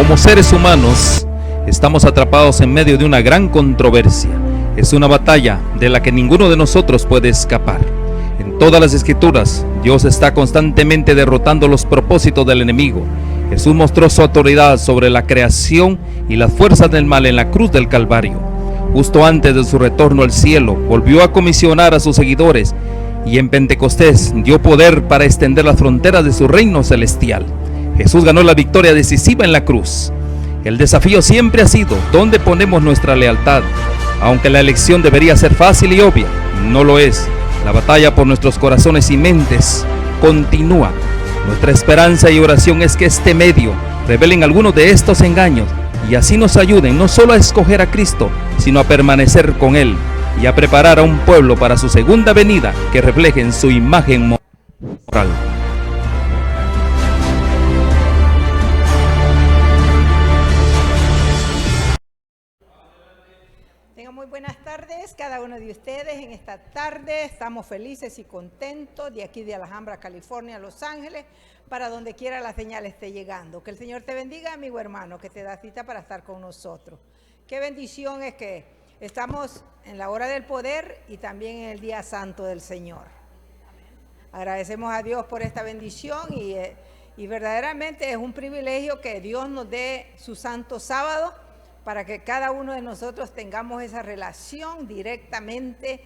Como seres humanos, estamos atrapados en medio de una gran controversia. Es una batalla de la que ninguno de nosotros puede escapar. En todas las escrituras, Dios está constantemente derrotando los propósitos del enemigo. Jesús mostró su autoridad sobre la creación y las fuerzas del mal en la cruz del Calvario. Justo antes de su retorno al cielo, volvió a comisionar a sus seguidores y en Pentecostés dio poder para extender las fronteras de su reino celestial. Jesús ganó la victoria decisiva en la cruz. El desafío siempre ha sido ¿dónde ponemos nuestra lealtad? Aunque la elección debería ser fácil y obvia, no lo es. La batalla por nuestros corazones y mentes continúa. Nuestra esperanza y oración es que este medio revelen algunos de estos engaños y así nos ayuden no solo a escoger a Cristo, sino a permanecer con Él y a preparar a un pueblo para su segunda venida que reflejen su imagen moral. Muy buenas tardes cada uno de ustedes. En esta tarde estamos felices y contentos de aquí de Alhambra, California, Los Ángeles, para donde quiera la señal esté llegando. Que el Señor te bendiga, amigo hermano, que te da cita para estar con nosotros. Qué bendición es que estamos en la hora del poder y también en el día santo del Señor. Agradecemos a Dios por esta bendición y verdaderamente es un privilegio que Dios nos dé su santo sábado, para que cada uno de nosotros tengamos esa relación directamente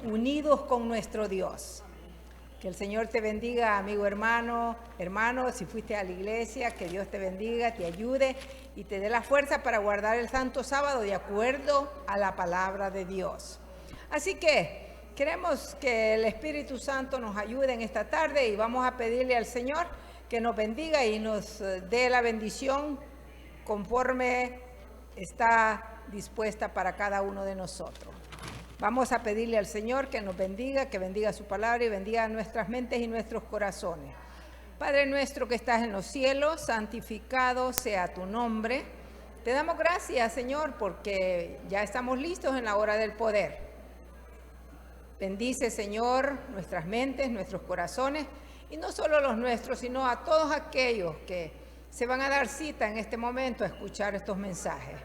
unidos con nuestro Dios. Que el Señor te bendiga, amigo hermano, si fuiste a la iglesia, que Dios te bendiga, te ayude y te dé la fuerza para guardar el santo sábado de acuerdo a la palabra de Dios. Así que queremos que el Espíritu Santo nos ayude en esta tarde y vamos a pedirle al Señor que nos bendiga y nos dé la bendición conforme está dispuesta para cada uno de nosotros. Vamos a pedirle al Señor que nos bendiga, que bendiga su palabra y bendiga nuestras mentes y nuestros corazones. Padre nuestro que estás en los cielos, santificado sea tu nombre. Te damos gracias, Señor, porque ya estamos listos en la hora del poder. Bendice, Señor, nuestras mentes, nuestros corazones, y no solo los nuestros, sino a todos aquellos que se van a dar cita en este momento a escuchar estos mensajes.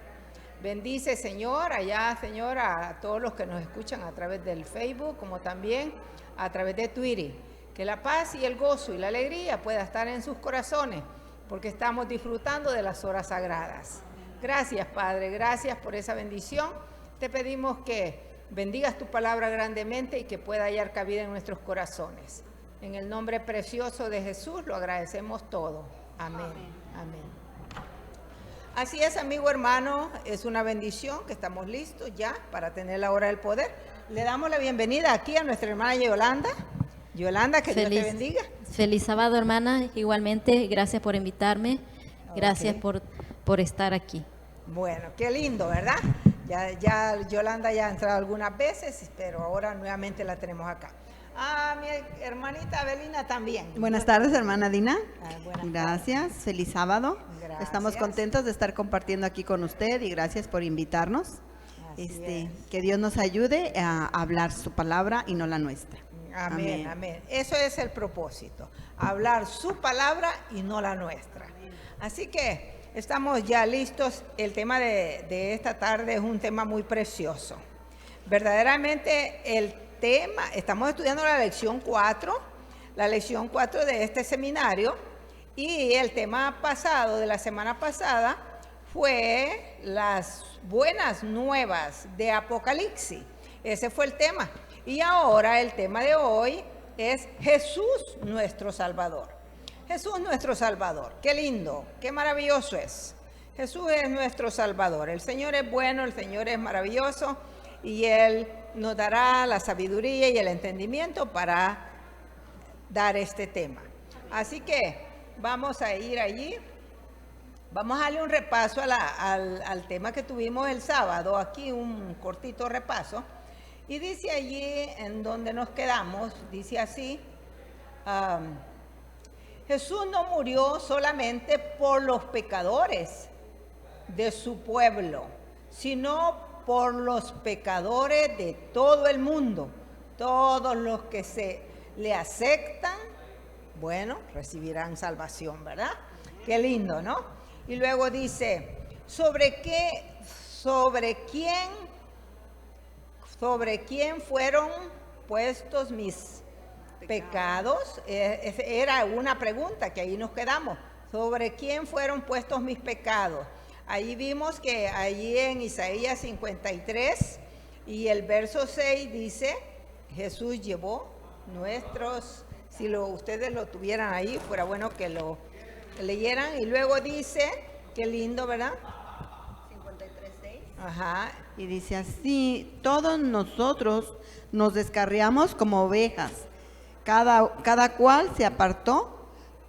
Bendice, Señor, allá, Señor, a todos los que nos escuchan a través del Facebook, como también a través de Twitter. Que la paz y el gozo y la alegría pueda estar en sus corazones, porque estamos disfrutando de las horas sagradas. Gracias, Padre, gracias por esa bendición. Te pedimos que bendigas tu palabra grandemente y que pueda hallar cabida en nuestros corazones. En el nombre precioso de Jesús lo agradecemos todo. Amén. Amén. Así es, amigo hermano, es una bendición que estamos listos ya para tener la hora del poder. Le damos la bienvenida aquí a nuestra hermana Yolanda. Yolanda, que Dios te bendiga. Feliz sábado, hermana, igualmente, gracias por invitarme, gracias por estar aquí. Bueno, qué lindo, ¿verdad? Ya Yolanda ya ha entrado algunas veces, pero ahora nuevamente la tenemos acá. Mi hermanita Abelina también. Buenas tardes, hermana Dina. Gracias. Tardes. Feliz sábado. Gracias. Estamos contentos de estar compartiendo aquí con usted y gracias por invitarnos. Que Dios nos ayude a hablar su palabra y no la nuestra. Amén, amén. Eso es el propósito, hablar su palabra y no la nuestra. Así que estamos ya listos. El tema de esta tarde es un tema muy precioso. Verdaderamente el tema, estamos estudiando la lección 4 de este seminario, y el tema pasado, de la semana pasada, fue las buenas nuevas de Apocalipsis. Ese fue el tema. Y ahora el tema de hoy es Jesús nuestro Salvador. Jesús nuestro Salvador. Qué lindo, qué maravilloso es. Jesús es nuestro Salvador. El Señor es bueno, el Señor es maravilloso y Él nos dará la sabiduría y el entendimiento para dar este tema. Así que vamos a ir allí. Vamos a darle un repaso al tema que tuvimos el sábado. Aquí un cortito repaso. Y dice allí en donde nos quedamos, dice así, Jesús no murió solamente por los pecadores de su pueblo, sino por los pecadores de todo el mundo. Todos los que se le aceptan, bueno, recibirán salvación, ¿verdad? Qué lindo, ¿no? Y luego dice, ¿sobre quién fueron puestos mis pecados? Era una pregunta que ahí nos quedamos. ¿Sobre quién fueron puestos mis pecados? Ahí vimos que allí en Isaías 53 y el verso 6 dice, Jesús llevó nuestros, si ustedes lo tuvieran ahí, fuera bueno que lo leyeran. Y luego dice, qué lindo, ¿verdad? 53:6. Ajá. Y dice así, todos nosotros nos descarriamos como ovejas, cada cual se apartó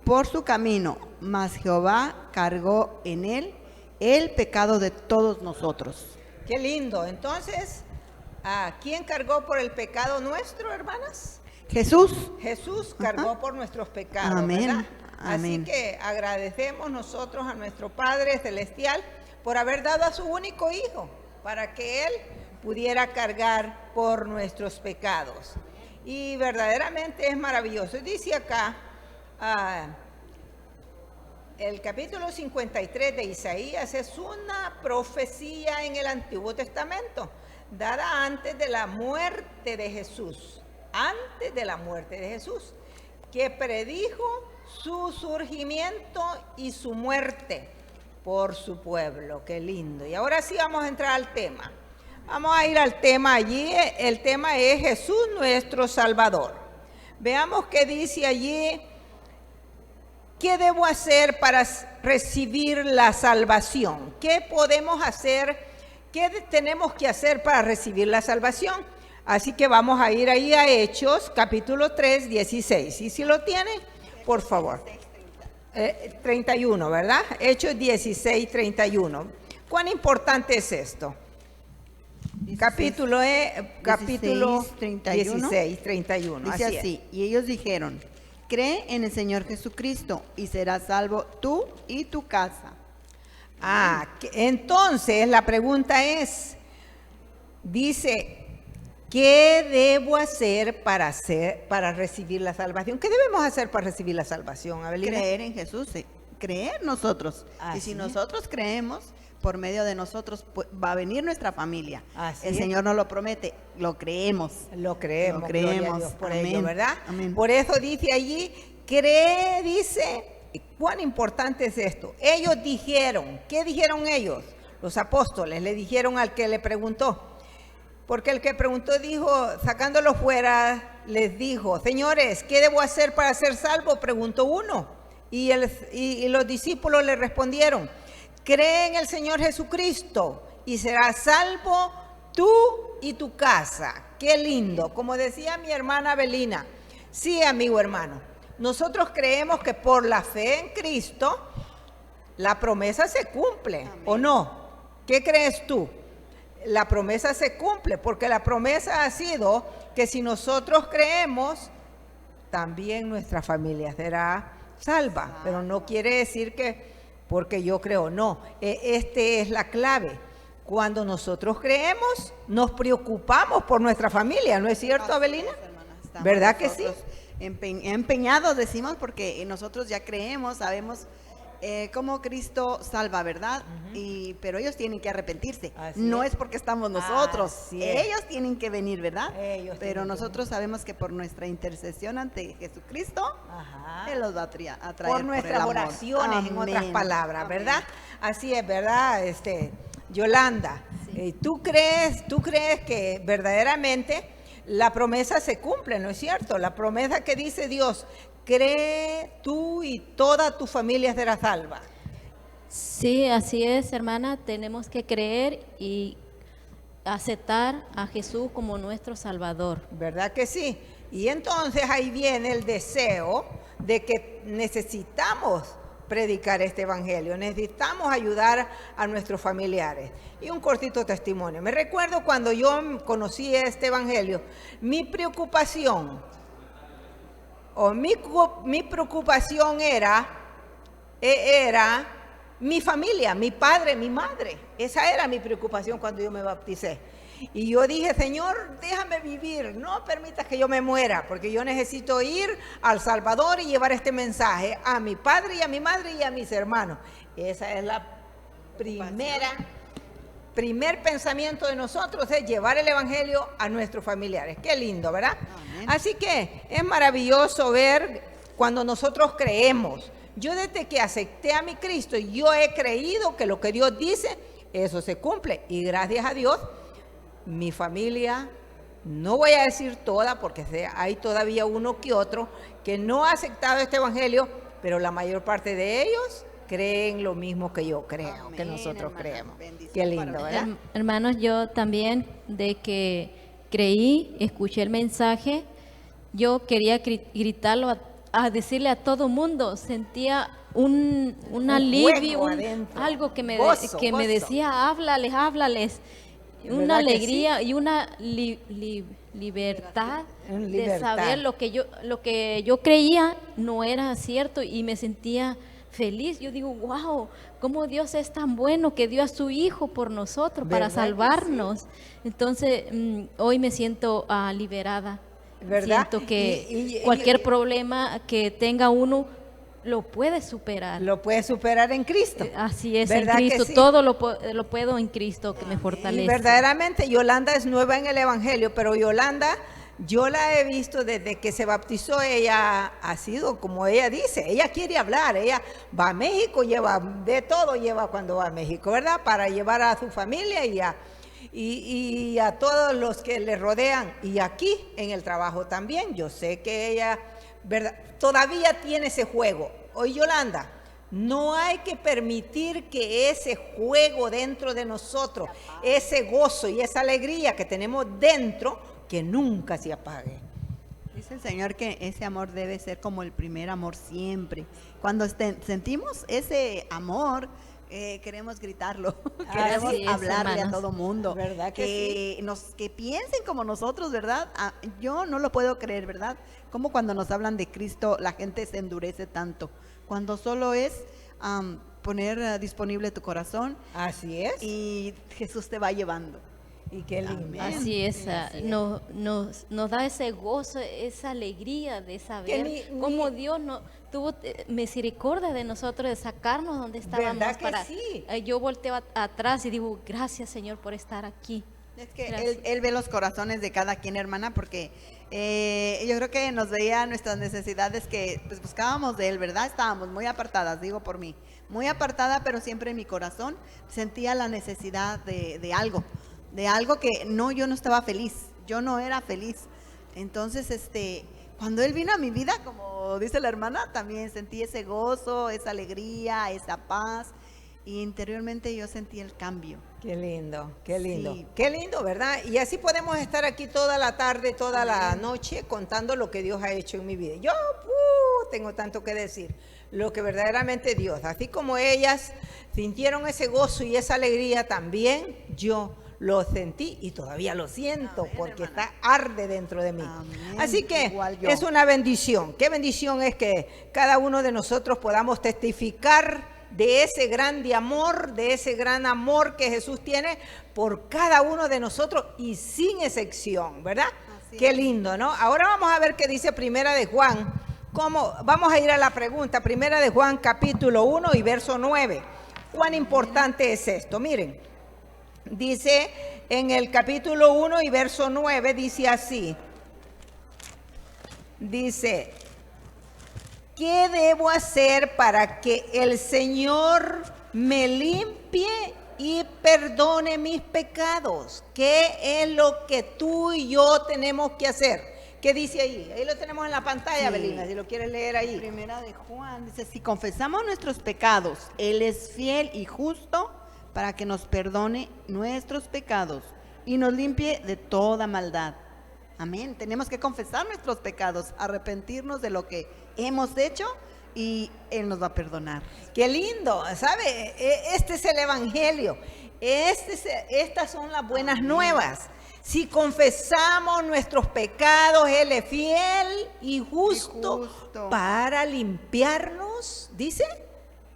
por su camino, mas Jehová cargó en él el pecado de todos nosotros. Qué lindo. Entonces, ¿quién cargó por el pecado nuestro, hermanas? Jesús. Jesús cargó por nuestros pecados, Amén. ¿verdad? Amén. Así que agradecemos nosotros a nuestro Padre Celestial por haber dado a su único Hijo para que Él pudiera cargar por nuestros pecados. Y verdaderamente es maravilloso. Dice acá, el capítulo 53 de Isaías es una profecía en el Antiguo Testamento, dada antes de la muerte de Jesús, que predijo su surgimiento y su muerte por su pueblo. Qué lindo. Y ahora sí vamos a entrar al tema. Vamos a ir al tema allí. El tema es Jesús nuestro Salvador. Veamos qué dice allí. ¿Qué debo hacer para recibir la salvación? ¿Qué podemos hacer? ¿Qué tenemos que hacer para recibir la salvación? Así que vamos a ir ahí a Hechos, capítulo 3, 16. ¿Y si lo tienen? Por favor. 31, ¿verdad? Hechos 16, 31. ¿Cuán importante es esto? Capítulo 16, 31. Dice así, y ellos dijeron, cree en el Señor Jesucristo y serás salvo tú y tu casa. Entonces la pregunta es, dice, ¿qué debo hacer para recibir la salvación? ¿Qué debemos hacer para recibir la salvación, Abelina? Creer en Jesús, creer nosotros. Y si nosotros creemos, por medio de nosotros va a venir nuestra familia. El Señor nos lo promete, lo creemos. Lo creemos, gloria a Dios por ello, ¿verdad? Amén. Por eso dice allí, cree, dice, ¿cuán importante es esto? Ellos dijeron, ¿qué dijeron ellos? Los apóstoles le dijeron al que le preguntó. Porque el que preguntó dijo, sacándolo fuera, les dijo, señores, ¿qué debo hacer para ser salvo? Preguntó uno. Y los discípulos le respondieron, cree en el Señor Jesucristo y serás salvo tú y tu casa. Qué lindo. Como decía mi hermana Belina, sí, amigo hermano, nosotros creemos que por la fe en Cristo la promesa se cumple. Amén. ¿O no? ¿Qué crees tú? La promesa se cumple, porque la promesa ha sido que si nosotros creemos, también nuestra familia será salva. Pero no quiere decir que porque yo creo, no. Esta es la clave. Cuando nosotros creemos, nos preocupamos por nuestra familia, ¿no es cierto, Abelina? ¿Verdad que sí? Empeñados decimos, porque nosotros ya creemos, sabemos cómo Cristo salva, ¿verdad? Pero ellos tienen que arrepentirse. No es porque estamos nosotros. Ellos tienen que venir, ¿verdad? Pero nosotros sabemos que por nuestra intercesión ante Jesucristo, Él los va a traer. Por nuestras oraciones, amén, en otras palabras, ¿verdad? Amén. Así es, ¿verdad? Yolanda, sí. ¿Tú crees que verdaderamente la promesa se cumple, ¿no es cierto? La promesa que dice Dios, cree tú y toda tu familia será salva. Sí, así es, hermana. Tenemos que creer y aceptar a Jesús como nuestro Salvador. ¿Verdad que sí? Y entonces ahí viene el deseo de que necesitamos predicar este evangelio, necesitamos ayudar a nuestros familiares. Y un cortito testimonio. Me recuerdo cuando yo conocí este evangelio, mi preocupación era mi familia, mi padre, mi madre. Esa era mi preocupación cuando yo me bauticé. Y yo dije, Señor, déjame vivir, no permitas que yo me muera, porque yo necesito ir al Salvador y llevar este mensaje a mi padre y a mi madre y a mis hermanos. Esa es la primer pensamiento de nosotros, es llevar el evangelio a nuestros familiares. Qué lindo, ¿verdad? Amén. Así que es maravilloso ver cuando nosotros creemos. Yo desde que acepté a mi Cristo, yo he creído que lo que Dios dice, eso se cumple. Y gracias a Dios, mi familia, no voy a decir toda, porque hay todavía uno que otro que no ha aceptado este evangelio, pero la mayor parte de ellos creen lo mismo que yo creo, amén, que nosotros creemos. Qué lindo, ¿verdad? Hermanos, yo también, de que creí, escuché el mensaje, yo quería gritarlo a decirle a todo mundo, sentía un alivio, algo que me decía, háblales, una alegría y una libertad de saber lo que yo creía no era cierto y me sentía feliz. Yo digo, wow, cómo Dios es tan bueno que dio a su hijo por nosotros para salvarnos. Sí. Entonces, hoy me siento liberada. ¿Verdad? Siento que cualquier problema que tenga uno lo puede superar. Lo puede superar en Cristo. Así es, en Cristo. Sí. Todo lo puedo en Cristo que me fortalece. Y verdaderamente Yolanda es nueva en el Evangelio, pero Yolanda, yo la he visto desde que se bautizó. Ella ha sido, como ella dice, ella quiere hablar, ella va a México, lleva de todo, lleva cuando va a México, ¿verdad? Para llevar a su familia y a todos los que le rodean, y aquí en el trabajo también. Yo sé que ella, ¿verdad?, todavía tiene ese juego. Oye, Yolanda, no hay que permitir que ese juego dentro de nosotros, ese gozo y esa alegría que tenemos dentro, que nunca se apague. Dice el Señor que ese amor debe ser como el primer amor siempre. Cuando sentimos ese amor, queremos gritarlo, queremos hablarle, hermanos, a todo mundo, ¿verdad que sí? Que piensen como nosotros, ¿verdad? Yo no lo puedo creer, ¿verdad? Como cuando nos hablan de Cristo, la gente se endurece tanto, cuando solo es poner disponible tu corazón. Así es. Y Jesús te va llevando. Y qué lindo. Así es, nos da ese gozo, esa alegría de saber cómo Dios tuvo misericordia de nosotros, de sacarnos donde estábamos. ¿Verdad que sí? Yo volteo atrás y digo, gracias, Señor, por estar aquí. Es que él ve los corazones de cada quien, hermana, porque yo creo que nos veía nuestras necesidades que pues buscábamos de Él, ¿verdad? Estábamos muy apartadas, digo por mí, muy apartada, pero siempre en mi corazón sentía la necesidad de algo que yo no estaba feliz, yo no era feliz. Entonces, cuando Él vino a mi vida, como dice la hermana, también sentí ese gozo, esa alegría, esa paz, y interiormente yo sentí el cambio. Qué lindo, qué lindo. Sí. Qué lindo, ¿verdad? Y así podemos estar aquí toda la tarde, toda la noche, contando lo que Dios ha hecho en mi vida. Yo tengo tanto que decir, lo que verdaderamente Dios, así como ellas sintieron ese gozo y esa alegría, también yo lo sentí y todavía lo siento. Amén, porque hermana, arde dentro de mí. Amén. Así que es una bendición. Qué bendición es que cada uno de nosotros podamos testificar de ese grande amor, de ese gran amor que Jesús tiene por cada uno de nosotros y sin excepción, ¿verdad? Así qué lindo, ¿no? Ahora vamos a ver qué dice Primera de Juan. Vamos a ir a la pregunta. Primera de Juan, capítulo 1 y verso 9. ¿Cuán importante es esto? Miren. Dice en el capítulo 1 y verso 9, dice así. Dice, ¿qué debo hacer para que el Señor me limpie y perdone mis pecados? ¿Qué es lo que tú y yo tenemos que hacer? ¿Qué dice ahí? Ahí lo tenemos en la pantalla, sí. Belina, si lo quieres leer ahí. Primera de Juan, dice, si confesamos nuestros pecados, Él es fiel y justo para que nos perdone nuestros pecados y nos limpie de toda maldad. Amén. Tenemos que confesar nuestros pecados, arrepentirnos de lo que hemos hecho y Él nos va a perdonar. Qué lindo, ¿sabe? Este es el Evangelio. Estas son las buenas Amén. Nuevas. Si confesamos nuestros pecados, Él es fiel y justo para limpiarnos, dice,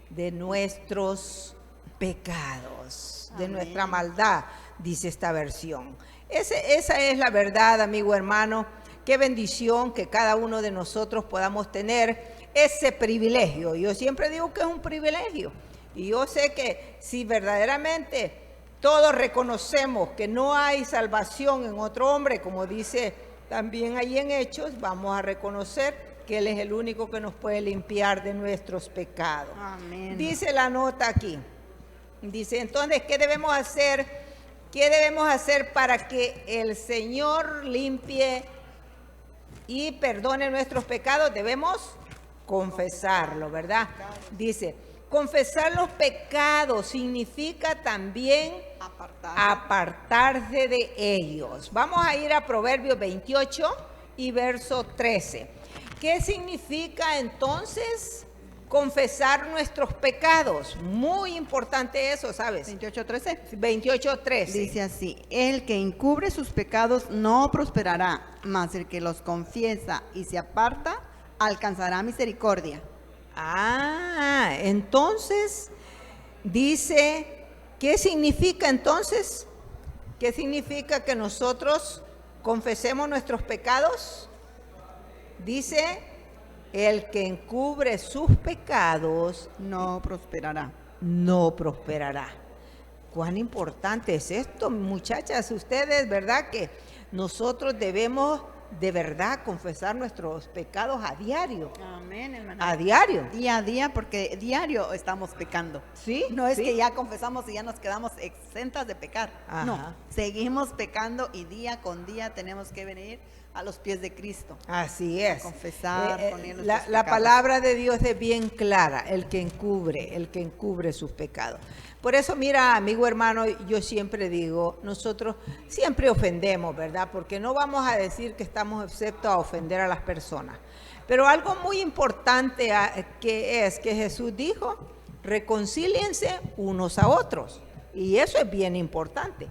de nuestros pecados, de nuestra maldad, dice esta versión. Esa es la verdad, amigo hermano. Qué bendición que cada uno de nosotros podamos tener ese privilegio. Yo siempre digo que es un privilegio Y yo sé que si verdaderamente todos reconocemos que no hay salvación en otro hombre, como dice también ahí en Hechos, vamos a reconocer que Él es el único que nos puede limpiar de nuestros pecados. Amén. Dice la nota aquí. Dice, entonces, ¿qué debemos hacer? ¿Qué debemos hacer para que el Señor limpie y perdone nuestros pecados? Debemos confesarlo, ¿verdad? Dice, confesar los pecados significa también apartarse de ellos. Vamos a ir a Proverbios 28 y verso 13. ¿Qué significa entonces confesar nuestros pecados? Muy importante eso, ¿sabes? 28:13. 28:13. Dice así: el que encubre sus pecados no prosperará, mas el que los confiesa y se aparta alcanzará misericordia. Entonces dice, ¿qué significa entonces? ¿Qué significa que nosotros confesemos nuestros pecados? Dice, el que encubre sus pecados No prosperará. no prosperará. ¿Cuán importante es esto, muchachas? Ustedes, ¿verdad? Que nosotros debemos de verdad confesar nuestros pecados a diario. Amén, hermana. A diario. Día a día, porque diario estamos pecando. Sí. No es sí. que ya confesamos y ya nos quedamos exentas de pecar. Ajá. No, seguimos pecando y día con día tenemos que venir a los pies de Cristo. Así es. Confesar con Él nuestros la pecados. palabra de Dios es bien clara, el que encubre sus pecados. Por eso, mira, amigo hermano, yo siempre digo, nosotros siempre ofendemos, ¿verdad? Porque no vamos a decir que estamos exceptos a ofender a las personas. Pero algo muy importante que Jesús dijo, reconcíliense unos a otros. Y eso es bien importante.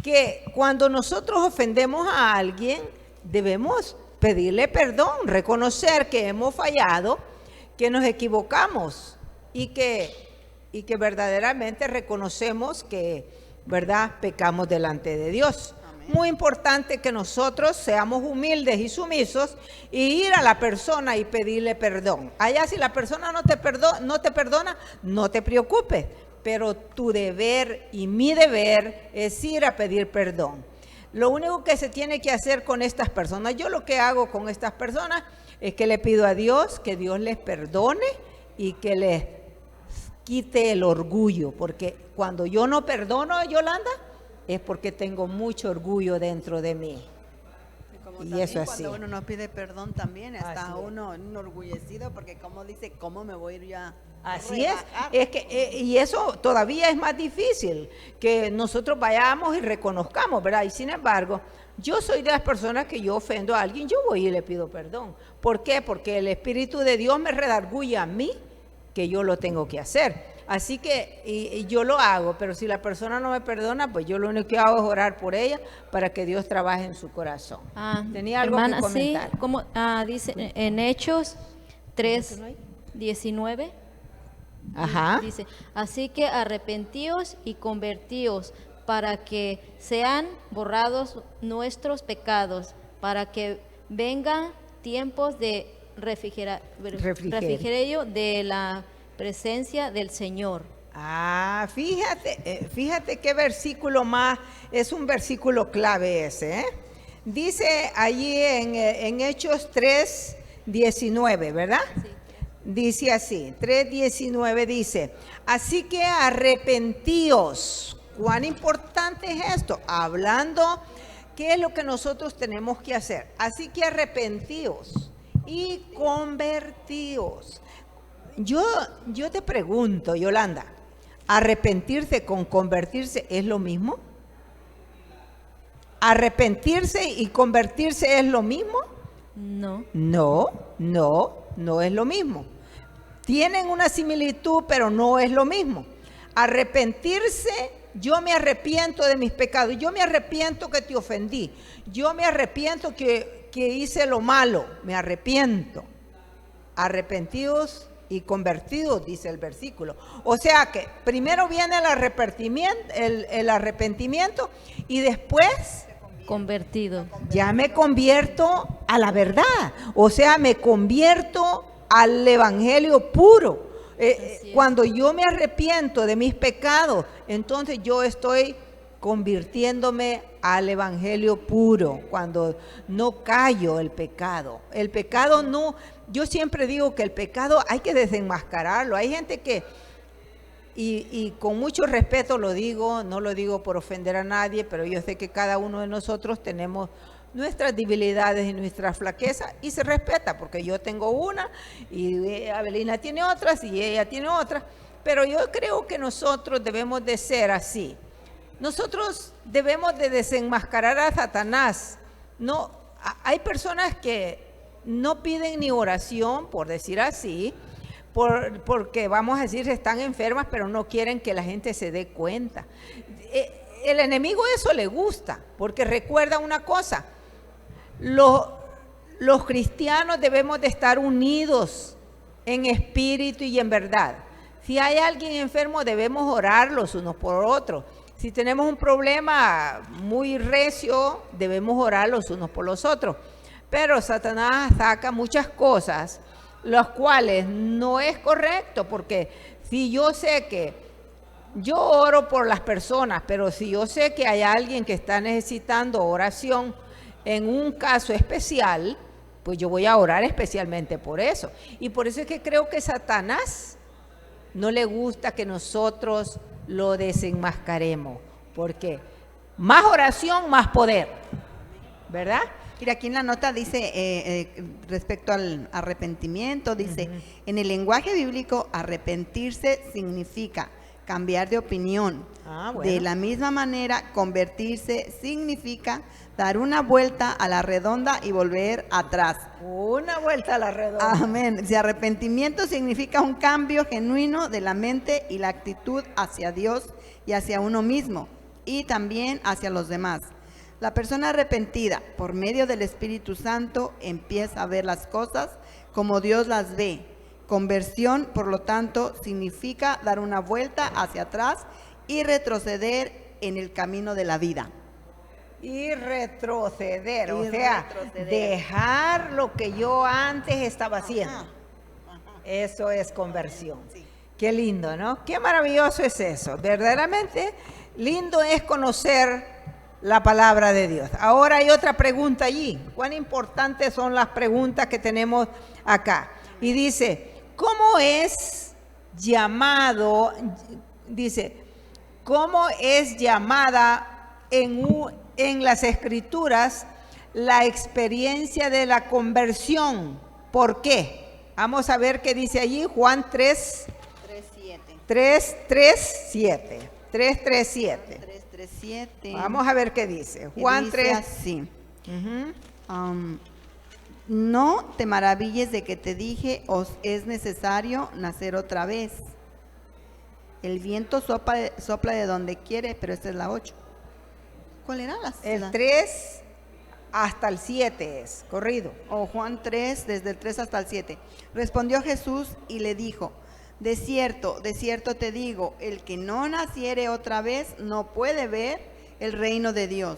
Que cuando nosotros ofendemos a alguien, debemos pedirle perdón, reconocer que hemos fallado, que nos equivocamos y que verdaderamente reconocemos que, ¿verdad?, pecamos delante de Dios. Amén. Muy importante que nosotros seamos humildes y sumisos y ir a la persona y pedirle perdón. Allá si la persona no te perdona, no te preocupes, pero tu deber y mi deber es ir a pedir perdón. Lo único que se tiene que hacer con estas personas, yo lo que hago con estas personas es que le pido a Dios que Dios les perdone y que les quite el orgullo, porque cuando yo no perdono, Yolanda, es porque tengo mucho orgullo dentro de mí. Y eso es así. Cuando uno no pide perdón también está uno enorgullecido, porque como dice, ¿cómo me voy a ir ya? Así es que y eso todavía es más difícil, que nosotros vayamos y reconozcamos, ¿verdad? Y sin embargo, yo soy de las personas que yo ofendo a alguien, yo voy y le pido perdón. ¿Por qué? Porque el Espíritu de Dios me redarguye a mí que yo lo tengo que hacer. Así que y yo lo hago, pero si la persona no me perdona, pues yo lo único que hago es orar por ella para que Dios trabaje en su corazón. ¿Tenía algo hermana, que comentar? Sí, como dice en Hechos 3:19. Ajá. Dice, así que arrepentíos y convertíos para que sean borrados nuestros pecados, para que vengan tiempos de refrigerio de la presencia del Señor. Fíjate qué versículo más, es un versículo clave ese, ¿eh? Dice allí en Hechos 3:19, ¿verdad? Sí. Dice así, 3:19 dice, así que arrepentíos. ¿Cuán importante es esto? Hablando, ¿qué es lo que nosotros tenemos que hacer? Así que arrepentíos y convertíos. Yo te pregunto, Yolanda, ¿arrepentirse con convertirse es lo mismo? ¿Arrepentirse y convertirse es lo mismo? No. No es lo mismo. Tienen una similitud, pero no es lo mismo. Arrepentirse, yo me arrepiento de mis pecados, yo me arrepiento que te ofendí, yo me arrepiento que hice lo malo, me arrepiento. Arrepentidos y convertidos, dice el versículo. O sea que primero viene el arrepentimiento y después convertido. Ya me convierto a la verdad, o sea, me convierto al evangelio puro. Cuando yo me arrepiento de mis pecados, entonces yo estoy convirtiéndome al evangelio puro, cuando no callo el pecado. El pecado no, yo siempre digo que el pecado hay que desenmascararlo. Hay gente que, y con mucho respeto lo digo, no lo digo por ofender a nadie, pero yo sé que cada uno de nosotros tenemos nuestras debilidades y nuestras flaquezas, y se respeta, porque yo tengo una y Abelina tiene otras y ella tiene otras, pero yo creo que nosotros debemos de ser así. Nosotros debemos de desenmascarar a Satanás. No, hay personas que no piden ni oración, por decir así, porque vamos a decir están enfermas, pero no quieren que la gente se dé cuenta. El enemigo eso le gusta, porque recuerda una cosa: los cristianos debemos de estar unidos en espíritu y en verdad. Si hay alguien enfermo, debemos orar los unos por otros. Si tenemos un problema muy recio, debemos orar los unos por los otros. Pero Satanás saca muchas cosas, las cuales no es correcto, porque si yo sé que yo oro por las personas, pero si yo sé que hay alguien que está necesitando oración en un caso especial, pues yo voy a orar especialmente por eso. Y por eso es que creo que Satanás no le gusta que nosotros lo desenmascaremos, porque más oración, más poder, ¿verdad? Mira, aquí en la nota dice, respecto al arrepentimiento, dice, en el lenguaje bíblico, arrepentirse significa cambiar de opinión. Bueno. De la misma manera, convertirse significa dar una vuelta a la redonda y volver atrás. Una vuelta a la redonda. Amén. Si arrepentimiento significa un cambio genuino de la mente y la actitud hacia Dios y hacia uno mismo, y también hacia los demás. La persona arrepentida, por medio del Espíritu Santo, empieza a ver las cosas como Dios las ve. Conversión, por lo tanto, significa dar una vuelta hacia atrás y retroceder en el camino de la vida. Y retroceder, o sea, dejar lo que yo antes estaba haciendo. Eso es conversión. Sí. Qué lindo, ¿no? Qué maravilloso es eso. Verdaderamente lindo es conocer la palabra de Dios. Ahora hay otra pregunta allí. ¿Cuán importantes son las preguntas que tenemos acá? Y dice, ¿cómo es llamado? Dice, ¿cómo es llamada en las Escrituras la experiencia de la conversión? ¿Por qué? Vamos a ver qué dice allí, Juan 3:7. 3:7. Vamos a ver qué dice. Juan dice 3. así. No te maravilles de que te dije, os es necesario nacer otra vez. El viento sopla de donde quiere, pero esta es la 8. ¿Cuál era la? El 3 hasta el 7 es, corrido. Juan 3, desde el 3 hasta el 7. Respondió Jesús y le dijo, de cierto te digo, el que no naciere otra vez no puede ver el reino de Dios.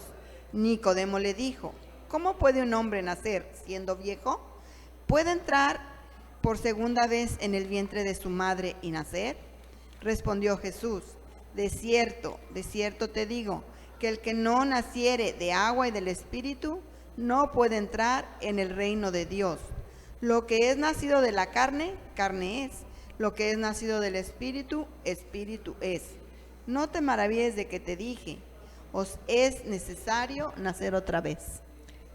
Nicodemo le dijo, ¿cómo puede un hombre nacer siendo viejo? ¿Puede entrar por segunda vez en el vientre de su madre y nacer? Respondió Jesús, de cierto te digo, que el que no naciere de agua y del Espíritu no puede entrar en el reino de Dios. Lo que es nacido de la carne, carne es. Lo que es nacido del Espíritu, Espíritu es. No te maravilles de que te dije, os es necesario nacer otra vez.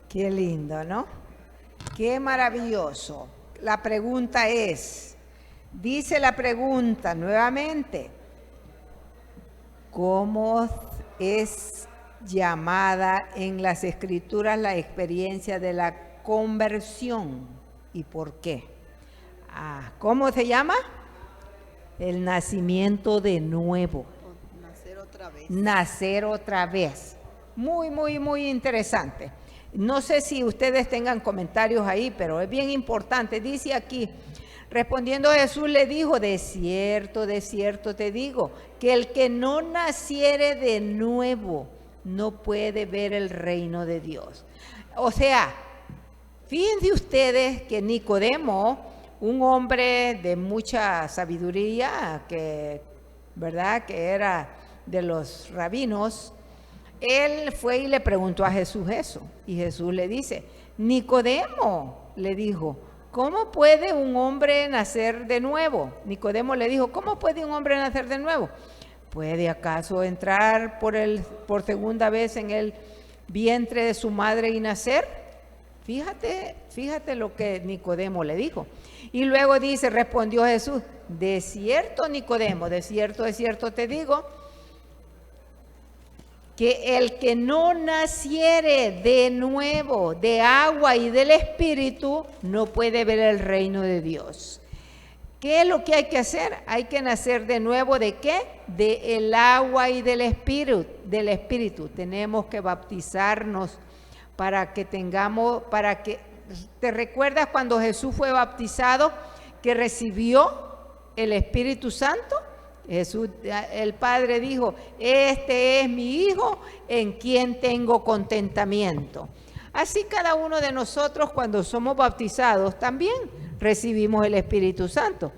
Qué lindo, ¿no? Qué maravilloso. La pregunta es, dice la pregunta nuevamente, ¿cómo es llamada en las Escrituras la experiencia de la conversión? ¿Y por qué? ¿Cómo se llama? El nacimiento de nuevo. Nacer otra vez. Nacer otra vez. Muy, muy, muy interesante. No sé si ustedes tengan comentarios ahí, pero es bien importante. Dice aquí, respondiendo Jesús le dijo, de cierto te digo, que el que no naciere de nuevo no puede ver el reino de Dios. O sea, fíjense ustedes que Nicodemo, un hombre de mucha sabiduría, ¿verdad? Que era de los rabinos, él fue y le preguntó a Jesús eso. Y Jesús le dice, Nicodemo, le dijo, ¿cómo puede un hombre nacer de nuevo? Nicodemo le dijo, ¿cómo puede un hombre nacer de nuevo? ¿Puede acaso entrar por segunda vez en el vientre de su madre y nacer? Fíjate lo que Nicodemo le dijo. Y luego dice, respondió Jesús, de cierto, Nicodemo, de cierto te digo, que el que no naciere de nuevo de agua y del Espíritu no puede ver el reino de Dios. ¿Qué es lo que hay que hacer? Hay que nacer de nuevo, ¿de qué? De el agua y del Espíritu. Tenemos que bautizarnos para que ¿te recuerdas cuando Jesús fue bautizado que recibió el Espíritu Santo? Jesús, el Padre dijo, este es mi Hijo en quien tengo contentamiento. Así cada uno de nosotros cuando somos bautizados también recibimos el Espíritu Santo.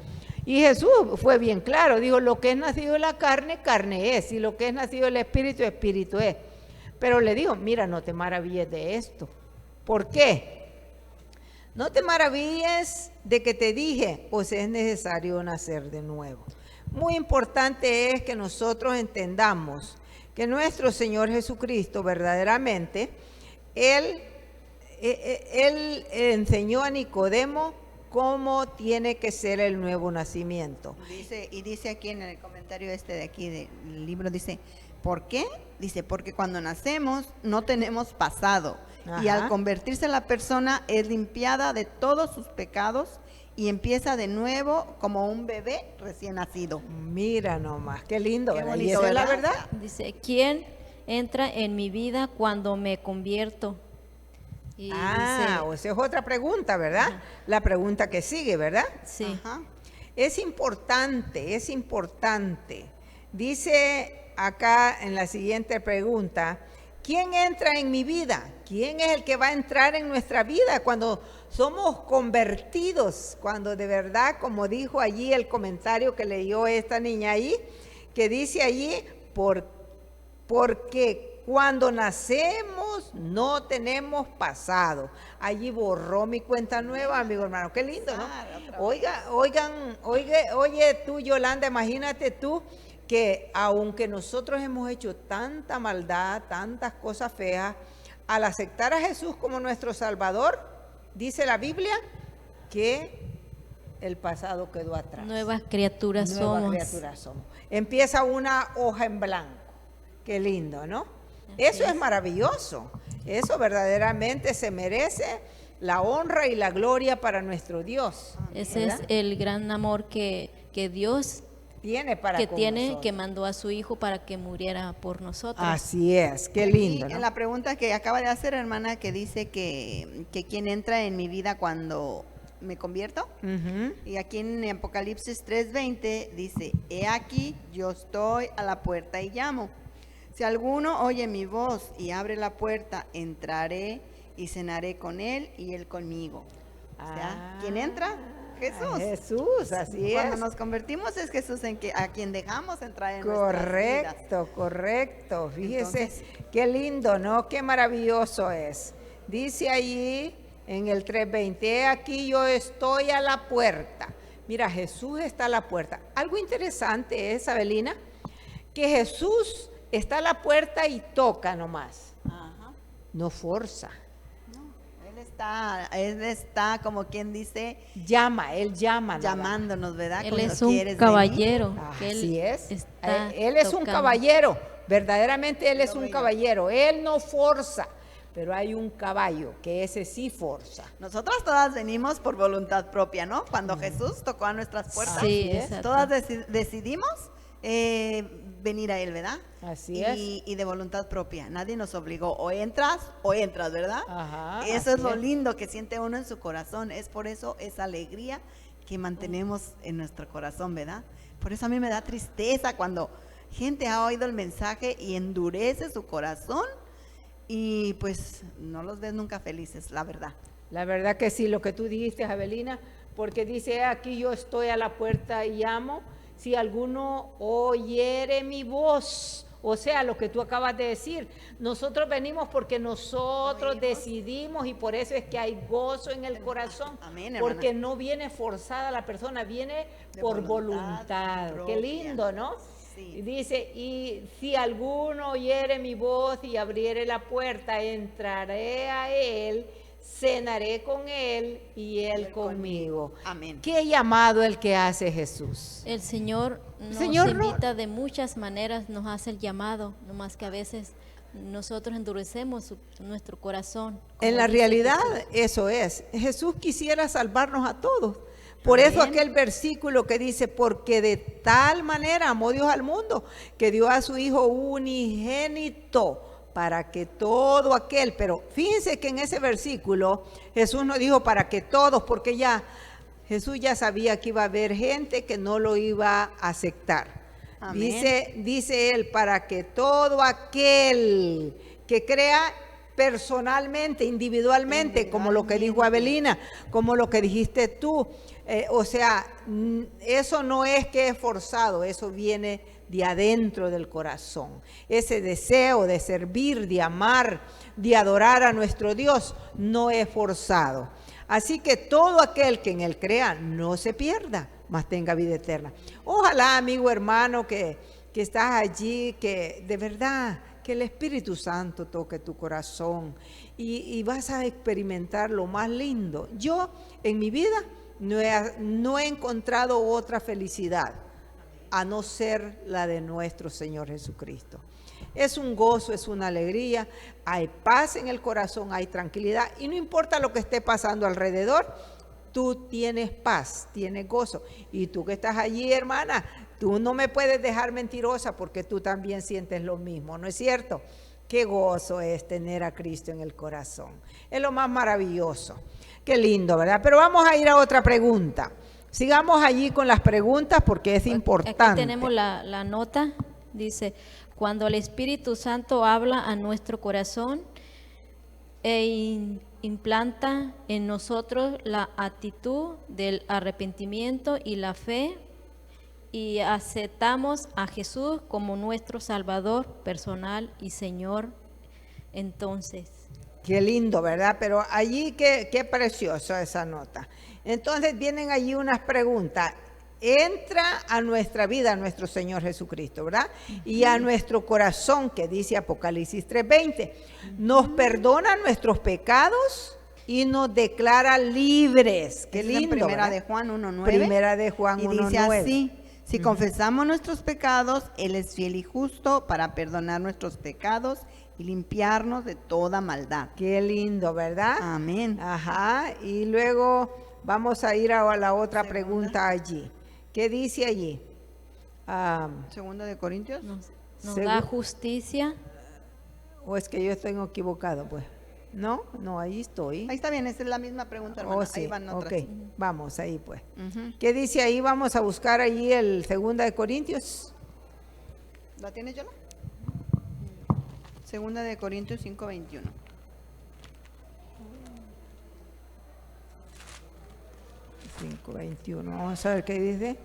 Y Jesús fue bien claro, dijo, lo que es nacido de la carne, carne es, y lo que es nacido del Espíritu, Espíritu es. Pero le dijo, mira, no te maravilles de esto. ¿Por qué? No te maravilles de que te dije, pues es necesario nacer de nuevo. Muy importante es que nosotros entendamos que nuestro Señor Jesucristo verdaderamente, Él enseñó a Nicodemo cómo tiene que ser el nuevo nacimiento. Dice aquí en el comentario de aquí del libro, dice, ¿por qué? Dice, porque cuando nacemos no tenemos pasado. Ajá. Y al convertirse la persona es limpiada de todos sus pecados y empieza de nuevo como un bebé recién nacido. Mira nomás, qué lindo. Qué bonito, ¿y eso es la verdad? Dice, ¿quién entra en mi vida cuando me convierto? Y esa es otra pregunta, ¿verdad? Ajá. La pregunta que sigue, ¿verdad? Sí. Ajá. Es importante. Dice acá en la siguiente pregunta, ¿quién entra en mi vida? ¿Quién es el que va a entrar en nuestra vida cuando somos convertidos? Cuando de verdad, como dijo allí el comentario que leyó esta niña ahí, que dice allí, porque cuando nacemos no tenemos pasado. Allí borró mi cuenta nueva, amigo hermano. Qué lindo, ¿no? Oye tú, Yolanda, imagínate tú que aunque nosotros hemos hecho tanta maldad, tantas cosas feas, al aceptar a Jesús como nuestro Salvador, dice la Biblia que el pasado quedó atrás. Nuevas criaturas somos. Empieza una hoja en blanco. Qué lindo, ¿no? Eso es maravilloso. Eso verdaderamente se merece la honra y la gloria para nuestro Dios. Ese ¿verdad? Es el gran amor que Dios tiene para nosotros. Que mandó a su Hijo para que muriera por nosotros. Así es, qué lindo, y ¿no? En la pregunta que acaba de hacer, hermana, que dice que quién entra en mi vida cuando me convierto. Y aquí en Apocalipsis 3:20 dice, he aquí, yo estoy a la puerta y llamo. Si alguno oye mi voz y abre la puerta, entraré y cenaré con él y él conmigo. O sea, ¿quién entra? Jesús. Jesús, así Cuando es. nos convertimos es Jesús a quien dejamos entrar en nuestras vidas. Correcto. Fíjese, entonces, qué lindo, ¿no? Qué maravilloso es. Dice allí en el 3:20, aquí yo estoy a la puerta. Mira, Jesús está a la puerta. Algo interesante es, Abelina, que Jesús está a la puerta y toca nomás. Ajá. No forza. Él está como quien dice, él llama. Llamándonos, ¿verdad? Él es un caballero. Así es. Él es un caballero. Verdaderamente él es un caballero. Él no forza. Pero hay un caballo que ese sí forza. Nosotras todas venimos por voluntad propia, ¿no? Cuando Jesús tocó a nuestras puertas, sí, todas decidimos venir a Él, ¿verdad? Así es. Y de voluntad propia. Nadie nos obligó. O entras, ¿verdad? Ajá, eso es lo lindo que siente uno en su corazón. Es por eso esa alegría que mantenemos en nuestro corazón, ¿verdad? Por eso a mí me da tristeza cuando gente ha oído el mensaje y endurece su corazón y pues no los ves nunca felices, la verdad. La verdad que sí, lo que tú dijiste, Abelina, porque dice, aquí yo estoy a la puerta y llamo, si alguno oyere mi voz. O sea, lo que tú acabas de decir, nosotros venimos porque nosotros decidimos y por eso es que hay gozo en el corazón. Amén, porque no viene forzada la persona, viene por voluntad. Qué lindo, ¿no? Sí. Dice, y si alguno oyere mi voz y abriere la puerta, entraré a él, cenaré con él y él conmigo. Amén. ¿Qué llamado el que hace Jesús? El Señor nos invita de muchas maneras, nos hace el llamado, nomás que a veces nosotros endurecemos nuestro corazón. En la realidad, eso es. Jesús quisiera salvarnos a todos. Por eso aquel versículo que dice, porque de tal manera amó Dios al mundo, que dio a su Hijo unigénito, para que todo aquel, pero fíjense que en ese versículo Jesús no dijo para que todos, porque ya Jesús ya sabía que iba a haber gente que no lo iba a aceptar. Dice él, para que todo aquel que crea personalmente, individualmente, como lo que dijo Abelina, como lo que dijiste tú. O sea, eso no es que es forzado, eso viene de adentro del corazón. Ese deseo de servir, de amar, de adorar a nuestro Dios no es forzado. Así que todo aquel que en él crea no se pierda, mas tenga vida eterna. Ojalá, amigo hermano, que estás allí, que de verdad que el Espíritu Santo toque tu corazón y vas a experimentar lo más lindo. Yo en mi vida no he encontrado otra felicidad a no ser la de nuestro Señor Jesucristo. Es un gozo, es una alegría, hay paz en el corazón, hay tranquilidad y no importa lo que esté pasando alrededor, tú tienes paz, tienes gozo. Y tú que estás allí, hermana, tú no me puedes dejar mentirosa porque tú también sientes lo mismo, ¿no es cierto? Qué gozo es tener a Cristo en el corazón. Es lo más maravilloso. Qué lindo, ¿verdad? Pero vamos a ir a otra pregunta. Sigamos allí con las preguntas porque es importante. Aquí tenemos la nota, dice, cuando el Espíritu Santo habla a nuestro corazón e implanta en nosotros la actitud del arrepentimiento y la fe y aceptamos a Jesús como nuestro Salvador personal y Señor, entonces. Qué lindo, ¿verdad? Pero allí qué precioso esa nota. Entonces vienen allí unas preguntas. Entra a nuestra vida nuestro Señor Jesucristo, ¿verdad? Y a nuestro corazón, que dice Apocalipsis 3:20. Nos perdona nuestros pecados y nos declara libres. Qué lindo, Primera ¿verdad? de Juan 1:9. Primera de Juan 1:9. Y dice así, si confesamos nuestros pecados, Él es fiel y justo para perdonar nuestros pecados y limpiarnos de toda maldad. Qué lindo, ¿verdad? Amén. Ajá, y luego vamos a ir a la otra pregunta allí. ¿Qué dice allí? Segunda de Corintios. Nos da justicia. ¿O es que yo estoy equivocado, pues? No, ahí estoy. Ahí está bien, esa es la misma pregunta, hermana. Sí. Ahí van otras. Ok, vamos ahí, pues. ¿Qué dice ahí? Vamos a buscar allí el Segunda de Corintios. ¿La tienes, Yola? Segunda de Corintios 5:21. Vamos a ver qué dice.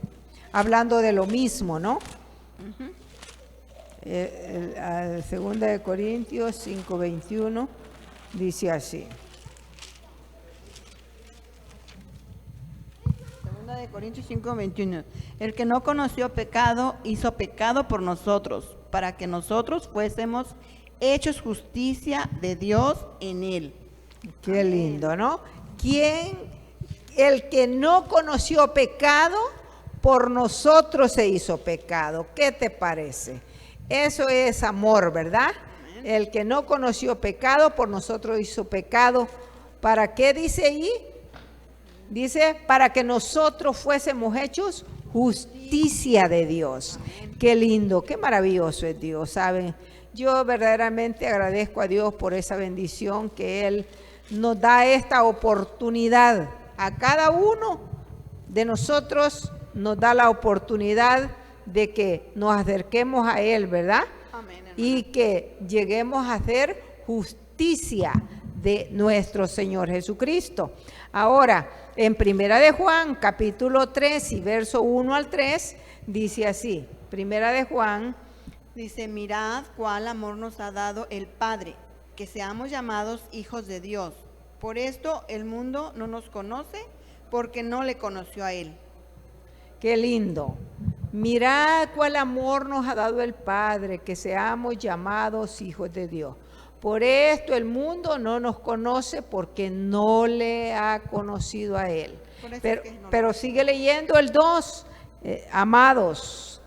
Hablando de lo mismo, ¿no? Segunda de Corintios 5:21 dice así. Segunda de Corintios 5:21. El que no conoció pecado, hizo pecado por nosotros, para que nosotros fuésemos hechos justicia de Dios en él. Qué lindo, ¿no? El que no conoció pecado, por nosotros se hizo pecado. ¿Qué te parece? Eso es amor, ¿verdad? Amén. El que no conoció pecado, por nosotros hizo pecado. ¿Para qué dice ahí? Dice, para que nosotros fuésemos hechos justicia de Dios. Amén. Qué lindo, qué maravilloso es Dios, ¿saben? Yo verdaderamente agradezco a Dios por esa bendición que Él nos da esta oportunidad. A cada uno de nosotros nos da la oportunidad de que nos acerquemos a Él, ¿verdad? Amén, y que lleguemos a hacer justicia de nuestro Señor Jesucristo. Ahora, en Primera de Juan, capítulo 3 y verso 1 al 3, dice así, Primera de Juan. Dice, mirad cuál amor nos ha dado el Padre, que seamos llamados hijos de Dios. Por esto el mundo no nos conoce, porque no le conoció a Él. Qué lindo. Mirad cuál amor nos ha dado el Padre, que seamos llamados hijos de Dios. Por esto el mundo no nos conoce, porque no le ha conocido a Él. Pero sigue leyendo el 2, amados.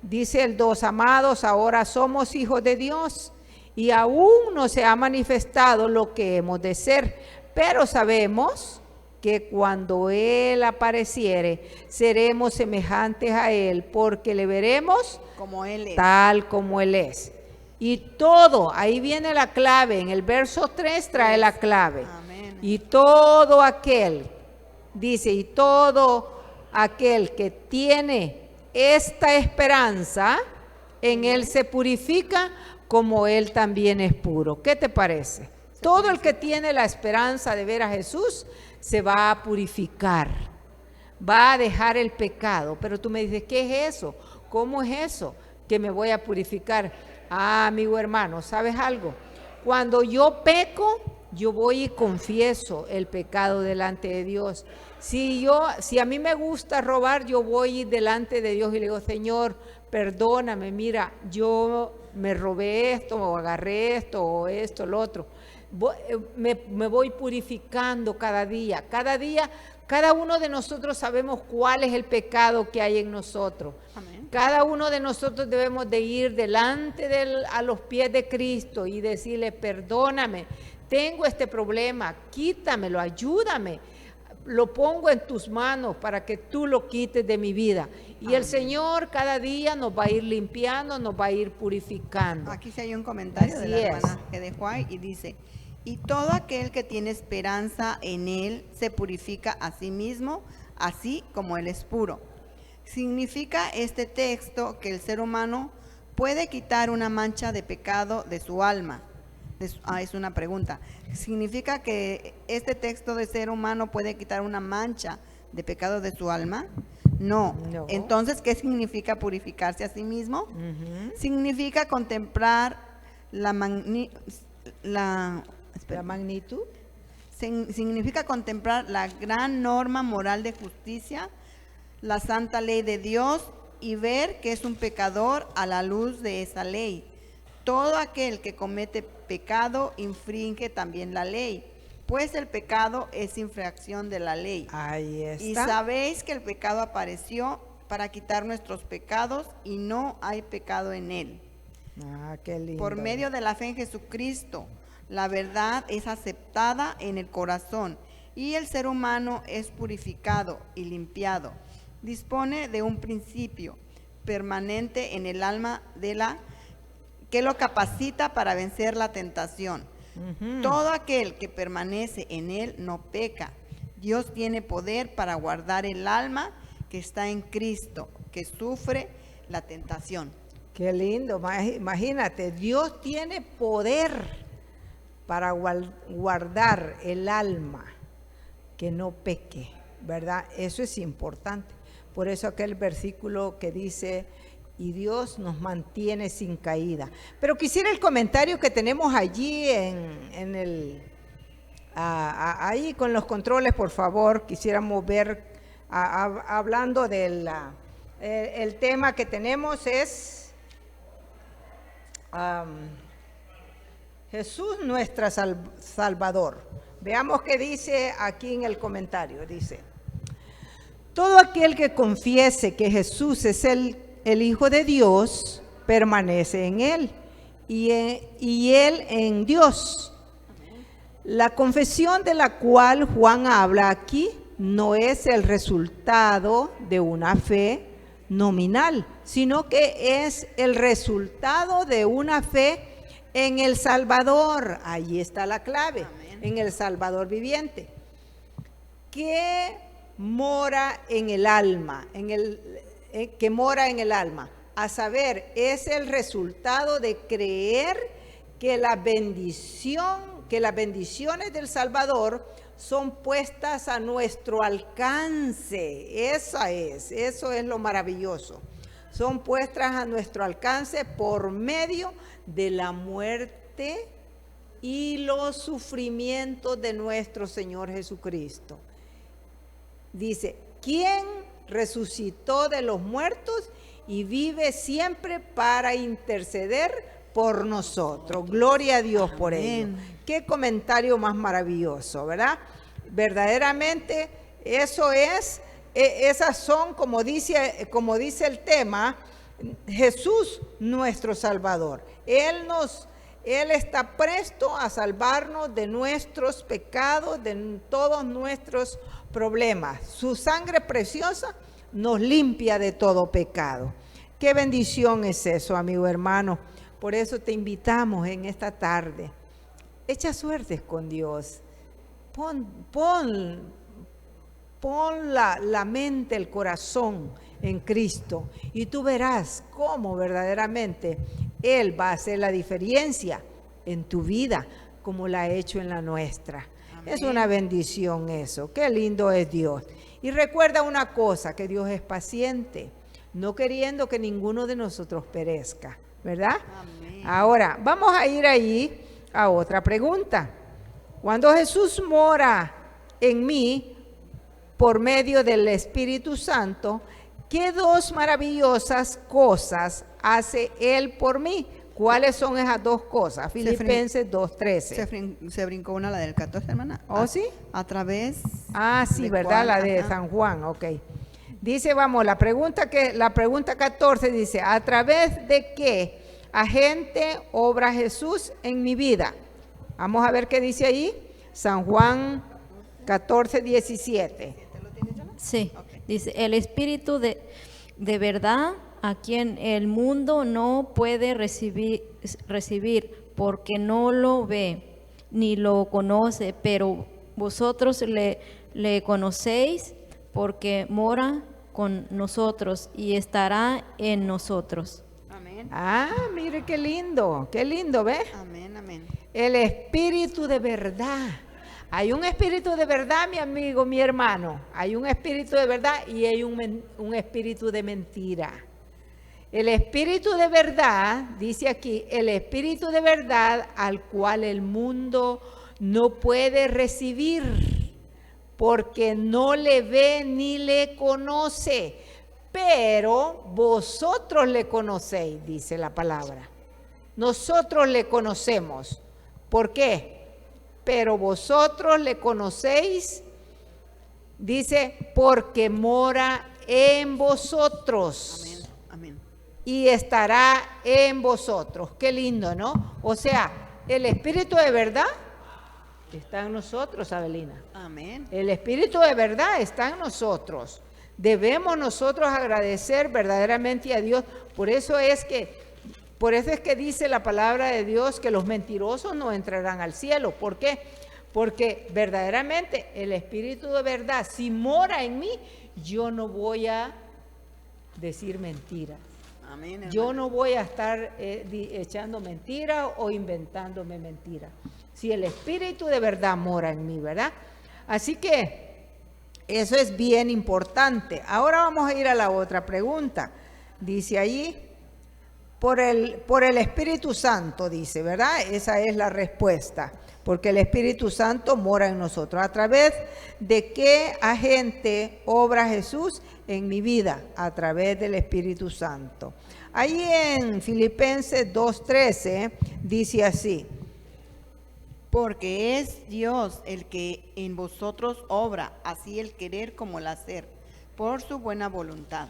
Dice el 2, amados, ahora somos hijos de Dios, y aún no se ha manifestado lo que hemos de ser, pero sabemos que cuando Él apareciere, seremos semejantes a Él, porque le veremos como Él es, tal como Él es. Y todo, ahí viene la clave, en el verso 3 trae la clave. Amén. Y todo aquel, dice, y todo aquel que tiene esta esperanza, en Él se purifica como Él también es puro. ¿Qué te parece? Todo el que tiene la esperanza de ver a Jesús se va a purificar, va a dejar el pecado. Pero tú me dices, ¿qué es eso? ¿Cómo es eso que me voy a purificar? Ah, amigo hermano, ¿sabes algo? Cuando yo peco, yo voy y confieso el pecado delante de Dios. Si a mí me gusta robar, yo voy delante de Dios y le digo, Señor, perdóname, mira, yo me robé esto, o agarré esto, o esto, lo otro. Me voy purificando cada día. Cada uno de nosotros sabemos cuál es el pecado que hay en nosotros. Amén. Cada uno de nosotros debemos de ir delante a los pies de Cristo y decirle, perdóname, tengo este problema, quítamelo, ayúdame. Lo pongo en tus manos para que tú lo quites de mi vida. Y amén. El Señor cada día nos va a ir limpiando, nos va a ir purificando. Aquí sí hay un comentario así de la hermana que dejó ahí y dice, y todo aquel que tiene esperanza en Él se purifica a sí mismo, así como Él es puro. Significa este texto que el ser humano puede quitar una mancha de pecado de su alma. Es una pregunta. ¿Significa que este texto de ser humano puede quitar una mancha de pecado de su alma? No. Entonces, ¿qué significa purificarse a sí mismo? Significa contemplar la magnitud. Significa contemplar la gran norma moral de justicia, la santa ley de Dios, y ver que es un pecador a la luz de esa ley. Todo aquel que comete pecado infringe también la ley, pues el pecado es infracción de la ley. Ahí está. Y sabéis que el pecado apareció para quitar nuestros pecados, y no hay pecado en él. Ah, qué lindo. Por medio de la fe en Jesucristo, la verdad es aceptada en el corazón, y el ser humano es purificado y limpiado. Dispone de un principio permanente en el alma que lo capacita para vencer la tentación. Todo aquel que permanece en él no peca. Dios tiene poder para guardar el alma que está en Cristo, que sufre la tentación. Qué lindo, imagínate, Dios tiene poder para guardar el alma que no peque, ¿verdad? Eso es importante. Por eso aquel versículo que dice, y Dios nos mantiene sin caída. Pero quisiera el comentario que tenemos allí ahí con los controles, por favor. Quisiéramos ver, hablando del el tema que tenemos es Jesús nuestro Salvador. Veamos qué dice aquí en el comentario. Dice, todo aquel que confiese que Jesús es el Hijo de Dios, permanece en Él y Él en Dios. La confesión de la cual Juan habla aquí no es el resultado de una fe nominal, sino que es el resultado de una fe en el Salvador. Ahí está la clave. Amén. En el Salvador viviente, que mora en el alma, que mora en el alma. A saber, es el resultado de creer que la bendición que las bendiciones del Salvador son puestas a nuestro alcance. Eso es lo maravilloso. Son puestas a nuestro alcance por medio de la muerte y los sufrimientos de nuestro Señor Jesucristo. Dice, ¿quién resucitó de los muertos y vive siempre para interceder por nosotros? Gloria a Dios por ello. Qué comentario más maravilloso, ¿verdad? Verdaderamente esas son, como dice el tema, Jesús nuestro Salvador. Él está presto a salvarnos de nuestros pecados, de todos nuestros problemas. Su sangre preciosa nos limpia de todo pecado. Qué bendición es eso, amigo hermano. Por eso te invitamos en esta tarde. Echa suertes con Dios. Pon la mente, el corazón en Cristo y tú verás cómo verdaderamente Él va a hacer la diferencia en tu vida como la ha hecho en la nuestra. Amén. Es una bendición eso. Qué lindo es Dios. Y recuerda una cosa, que Dios es paciente, no queriendo que ninguno de nosotros perezca, ¿verdad? Amén. Ahora, vamos a ir ahí a otra pregunta. Cuando Jesús mora en mí por medio del Espíritu Santo, ¿qué dos maravillosas cosas hace Él por mí? ¿Cuáles son esas dos cosas? Filipenses 2:13. Se brincó una, la del 14, hermana. ¿Oh, sí? A través. Ah, sí, ¿verdad? La de San Juan, ok. Dice, vamos, la pregunta 14 dice, ¿a través de qué agente obra Jesús en mi vida? Vamos a ver qué dice ahí. San Juan 14:17. Sí, okay. Dice, el Espíritu de verdad, a quien el mundo no puede recibir porque no lo ve ni lo conoce, pero vosotros le conocéis porque mora con nosotros y estará en nosotros. Amén. Ah, mire qué lindo, ¿ves? Amén, amén. El Espíritu de verdad. Hay un espíritu de verdad, mi amigo, mi hermano. Hay un espíritu de verdad y hay un espíritu de mentira. El espíritu de verdad, dice aquí, el espíritu de verdad al cual el mundo no puede recibir porque no le ve ni le conoce. Pero vosotros le conocéis, dice la palabra. Nosotros le conocemos. ¿Por qué? Pero vosotros le conocéis, dice, porque mora en vosotros. Amén, amén. Y estará en vosotros. Qué lindo, ¿no? O sea, el Espíritu de verdad está en nosotros, Abelina. Amén. El Espíritu de verdad está en nosotros. Debemos nosotros agradecer verdaderamente a Dios. Por eso es que dice la palabra de Dios que los mentirosos no entrarán al cielo. ¿Por qué? Porque verdaderamente el Espíritu de verdad, si mora en mí, yo no voy a decir mentiras. Amén, yo no voy a estar echando mentiras o inventándome mentiras. Si el Espíritu de verdad mora en mí, ¿verdad? Así que eso es bien importante. Ahora vamos a ir a la otra pregunta. Dice allí, por el Espíritu Santo, dice, ¿verdad? Esa es la respuesta. Porque el Espíritu Santo mora en nosotros. ¿A través de qué agente obra Jesús en mi vida? A través del Espíritu Santo. Ahí en Filipenses 2:13 dice así. Porque es Dios el que en vosotros obra, así el querer como el hacer, por su buena voluntad.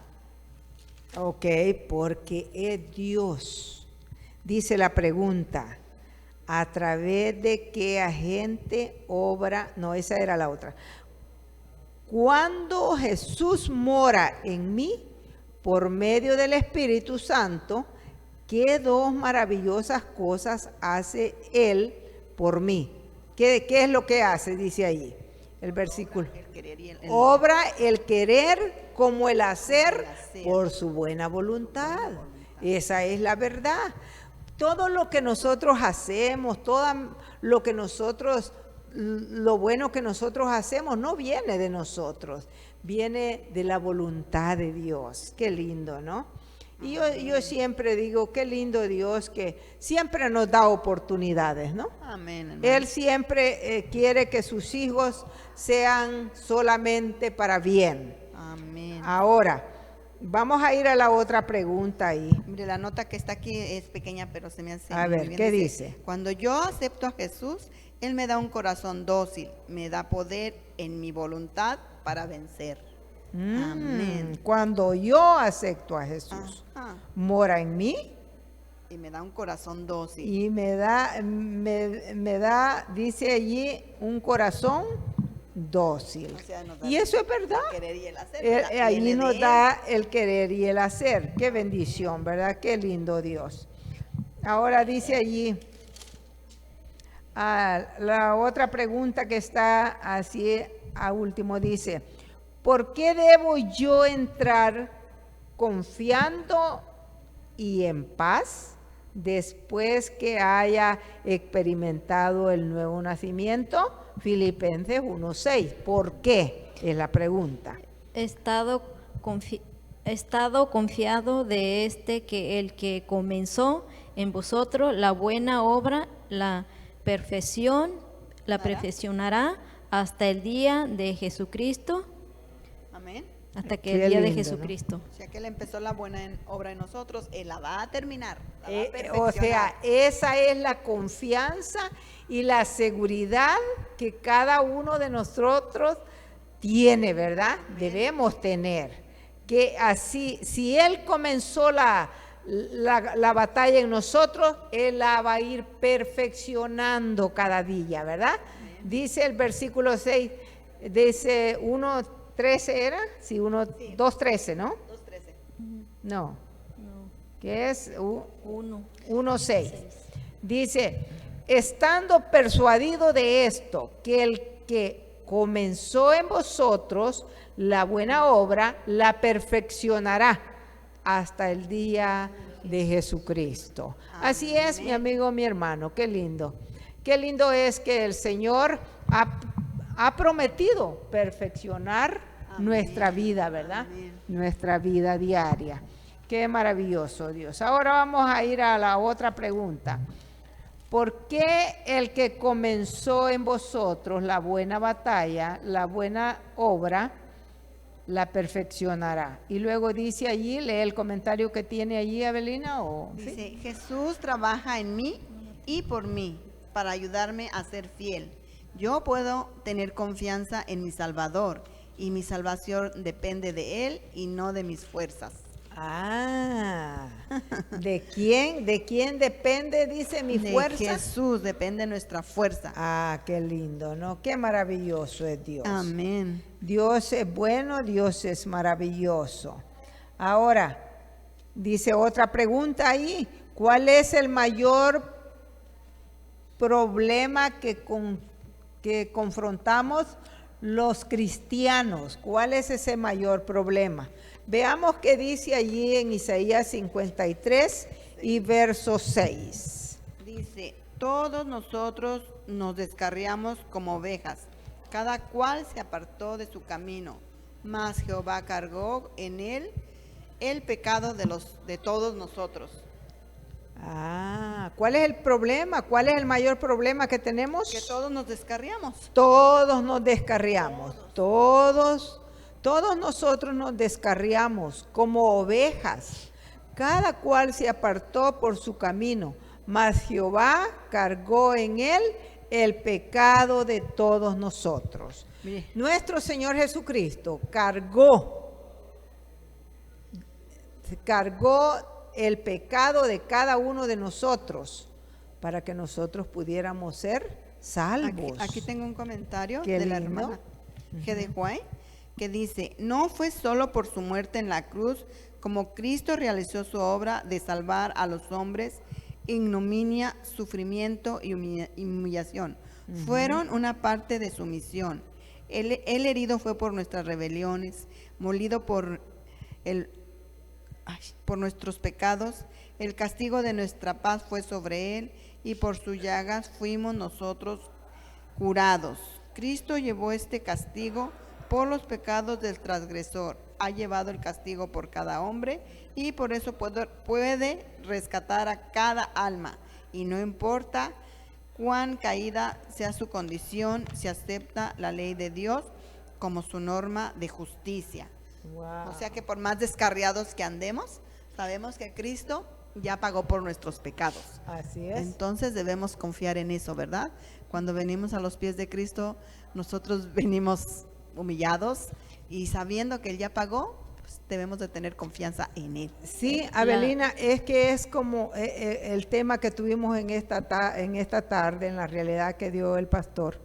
Ok, porque es Dios. Dice la pregunta, ¿a través de qué agente obra? No, esa era la otra. Cuando Jesús mora en mí, por medio del Espíritu Santo, ¿qué dos maravillosas cosas hace Él por mí? ¿Qué es lo que hace? Dice ahí el versículo. Obra el querer como el hacer por su buena voluntad. Esa es la verdad. todo lo que nosotros hacemos, todo lo que nosotros, lo bueno que nosotros hacemos no viene de nosotros, viene de la voluntad de Dios. Qué lindo, ¿no? Y yo siempre digo, qué lindo Dios que siempre nos da oportunidades, ¿no? Amén, hermano. Él siempre quiere que sus hijos sean solamente para bien. Amén. Ahora, vamos a ir a la otra pregunta ahí. Mire, la nota que está aquí es pequeña, pero se me hace A muy ver, bien. ¿qué dice? Cuando yo acepto a Jesús, Él me da un corazón dócil, me da poder en mi voluntad para vencer. Amén. Cuando yo acepto a Jesús, Ajá. mora en mí Y me da un corazón dócil. y me da, dice allí, un corazón dócil. O sea, nos da Y eso es verdad. el querer y el hacer, ¿verdad? Ahí Viene nos de da el querer y el hacer. Qué bendición, ¿verdad? Qué lindo Dios. Ahora dice allí, la otra pregunta que está así a último dice, ¿por qué debo yo entrar confiando y en paz después que haya experimentado el nuevo nacimiento? Filipenses 1:6. ¿Por qué? Es la pregunta. He estado confiado de que el que comenzó en vosotros la buena obra, la perfeccionará hasta el día de Jesucristo. Amén. Hasta que Qué el día de lindo, ¿no? Jesucristo. O sea que Él empezó la buena obra en nosotros, Él la va a terminar. La va a O perfeccionar. sea, esa es la confianza y la seguridad que cada uno de nosotros tiene, ¿verdad? Debemos tener. Que así, si Él comenzó la batalla en nosotros, Él la va a ir perfeccionando cada día, ¿verdad? Dice el versículo 6, dice 1:13 era, sí, 2:13, ¿no? 2:13. No, No, que es 1. 1:6. Dice, estando persuadido de esto, que el que comenzó en vosotros la buena obra, la perfeccionará hasta el día de Jesucristo. Así es, mi amigo, mi hermano, qué lindo. Qué lindo es que el Señor ha prometido perfeccionar nuestra vida, ¿verdad? Nuestra vida diaria. Qué maravilloso, Dios. Ahora vamos a ir a la otra pregunta. ¿Por qué el que comenzó en vosotros la buena batalla, la buena obra, la perfeccionará? Y luego dice allí, lee el comentario que tiene allí, Abelina. Dice, ¿sí? Jesús trabaja en mí y por mí para ayudarme a ser fiel. Yo puedo tener confianza en mi Salvador y mi salvación depende de Él y no de mis fuerzas. ¿De quién depende, dice, mi fuerza? De Jesús depende nuestra fuerza. Qué lindo, ¿no? Qué maravilloso es Dios. Amén. Dios es bueno, Dios es maravilloso. Ahora, dice otra pregunta ahí, ¿cuál es el mayor problema que confrontamos los cristianos? ¿Cuál es ese mayor problema? Veamos qué dice allí en Isaías 53 y verso 6. Dice, todos nosotros nos descarriamos como ovejas, cada cual se apartó de su camino, mas Jehová cargó en él el pecado de todos nosotros. ¿Cuál es el problema? ¿Cuál es el mayor problema que tenemos? Que todos nos descarriamos. Todos nos descarriamos, todos nosotros nos descarriamos como ovejas, cada cual se apartó por su camino, mas Jehová cargó en él el pecado de todos nosotros. Mire. Nuestro Señor Jesucristo cargó el pecado de cada uno de nosotros para que nosotros pudiéramos ser salvos. Aquí tengo un comentario Qué de la lindo. hermana G. de Juárez, que dice, no fue solo por su muerte en la cruz como Cristo realizó su obra de salvar a los hombres, ignominia, sufrimiento y humillación. Fueron una parte de su misión. Él herido fue por nuestras rebeliones, molido por el por nuestros pecados, el castigo de nuestra paz fue sobre él, y por sus llagas fuimos nosotros curados. Cristo llevó este castigo por los pecados del transgresor, ha llevado el castigo por cada hombre, y por eso puede rescatar a cada alma, y no importa cuán caída sea su condición, se acepta la ley de Dios como su norma de justicia. Wow. O sea que por más descarriados que andemos, sabemos que Cristo ya pagó por nuestros pecados. Así es. Entonces debemos confiar en eso, ¿verdad? Cuando venimos a los pies de Cristo, nosotros venimos humillados y sabiendo que Él ya pagó, pues debemos de tener confianza en Él. Sí, Abelina, es que es como el tema que tuvimos en esta tarde, en la realidad que dio el pastor.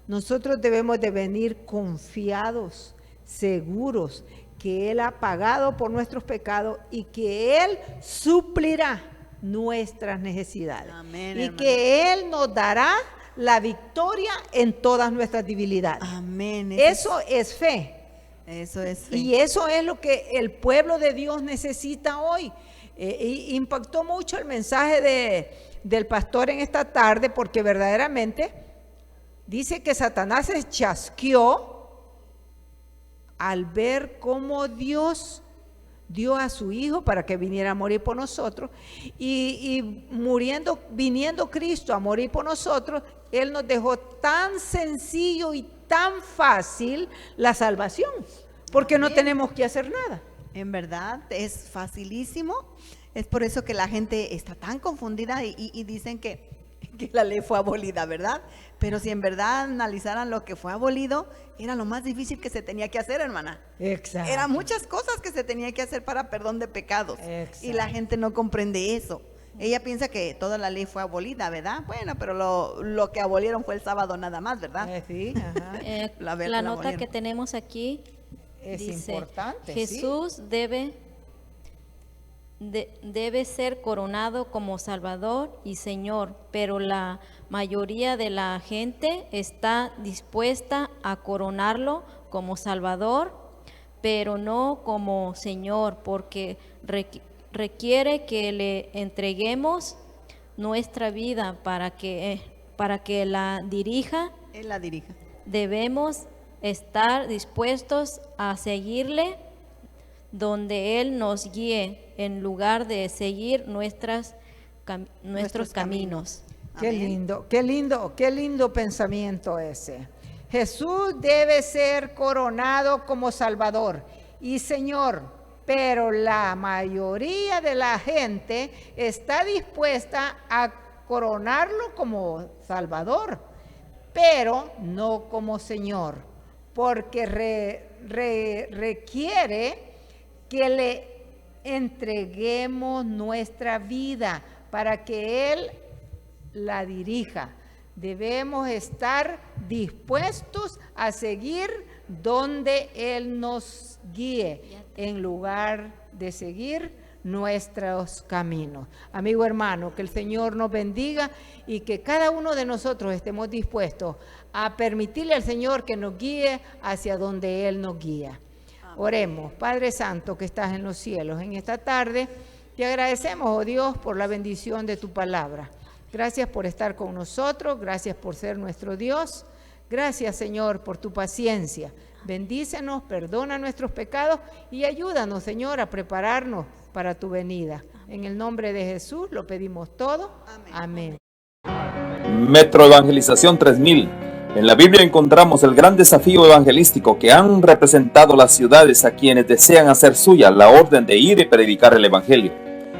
Nosotros debemos de venir confiados, seguros, que Él ha pagado por nuestros pecados y que Él suplirá nuestras necesidades. Amén, y hermano. Que Él nos dará la victoria en todas nuestras debilidades. Amén. Eso es fe. Eso es fe. Y eso es lo que el pueblo de Dios necesita hoy. Impactó mucho el mensaje del pastor en esta tarde, porque verdaderamente dice que Satanás se chasqueó al ver cómo Dios dio a su Hijo para que viniera a morir por nosotros, y viniendo Cristo a morir por nosotros, Él nos dejó tan sencillo y tan fácil la salvación, porque no tenemos que hacer nada. En verdad, es facilísimo. Es por eso que la gente está tan confundida y dicen que la ley fue abolida, ¿verdad? Pero si en verdad analizaran lo que fue abolido, era lo más difícil que se tenía que hacer, hermana. Exacto. Eran muchas cosas que se tenía que hacer para perdón de pecados. Exacto. Y la gente no comprende eso. Ella piensa que toda la ley fue abolida, ¿verdad? Bueno, pero lo que abolieron fue el sábado nada más, ¿verdad? Sí, ajá. La nota que tenemos aquí es dice, importante. Jesús sí. debe ser coronado como Salvador y Señor, pero la mayoría de la gente está dispuesta a coronarlo como Salvador, pero no como Señor, porque requiere que le entreguemos nuestra vida para que la dirija. Él la dirija. Debemos estar dispuestos a seguirle donde Él nos guíe, en lugar de seguir nuestros caminos. Qué lindo, qué lindo pensamiento ese. Jesús debe ser coronado como Salvador y Señor, pero la mayoría de la gente está dispuesta a coronarlo como Salvador, pero no como Señor, porque requiere que le entreguemos nuestra vida para que Él la dirija. Debemos estar dispuestos a seguir donde Él nos guíe, en lugar de seguir nuestros caminos. Amigo hermano, que el Señor nos bendiga y que cada uno de nosotros estemos dispuestos a permitirle al Señor que nos guíe hacia donde Él nos guía. Oremos. Padre Santo que estás en los cielos, en esta tarde te agradecemos, oh Dios, por la bendición de tu palabra. Gracias por estar con nosotros, gracias por ser nuestro Dios. Gracias, Señor, por tu paciencia. Bendícenos, perdona nuestros pecados y ayúdanos, Señor, a prepararnos para tu venida. En el nombre de Jesús lo pedimos todo. Amén. Metro Evangelización 3000. En la Biblia encontramos el gran desafío evangelístico que han representado las ciudades a quienes desean hacer suya la orden de ir y predicar el Evangelio.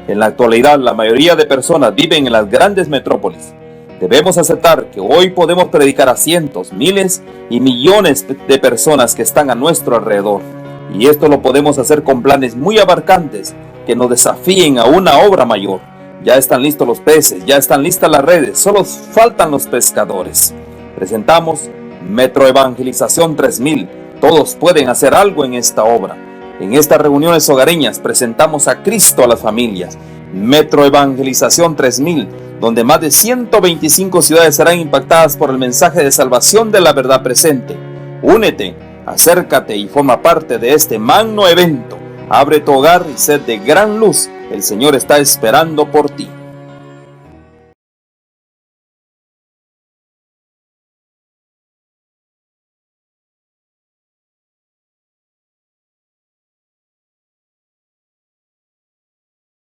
En la actualidad, la mayoría de personas viven en las grandes metrópolis. Debemos aceptar que hoy podemos predicar a cientos, miles y millones de personas que están a nuestro alrededor. Y esto lo podemos hacer con planes muy abarcantes que nos desafíen a una obra mayor. Ya están listos los peces, ya están listas las redes, solo faltan los pescadores. Presentamos Metro Evangelización 3000. Todos pueden hacer algo en esta obra. En estas reuniones hogareñas presentamos a Cristo a las familias. Metro Evangelización 3000, donde más de 125 ciudades serán impactadas por el mensaje de salvación de la verdad presente. Únete, acércate y forma parte de este magno evento. Abre tu hogar y sed de gran luz. El Señor está esperando por ti.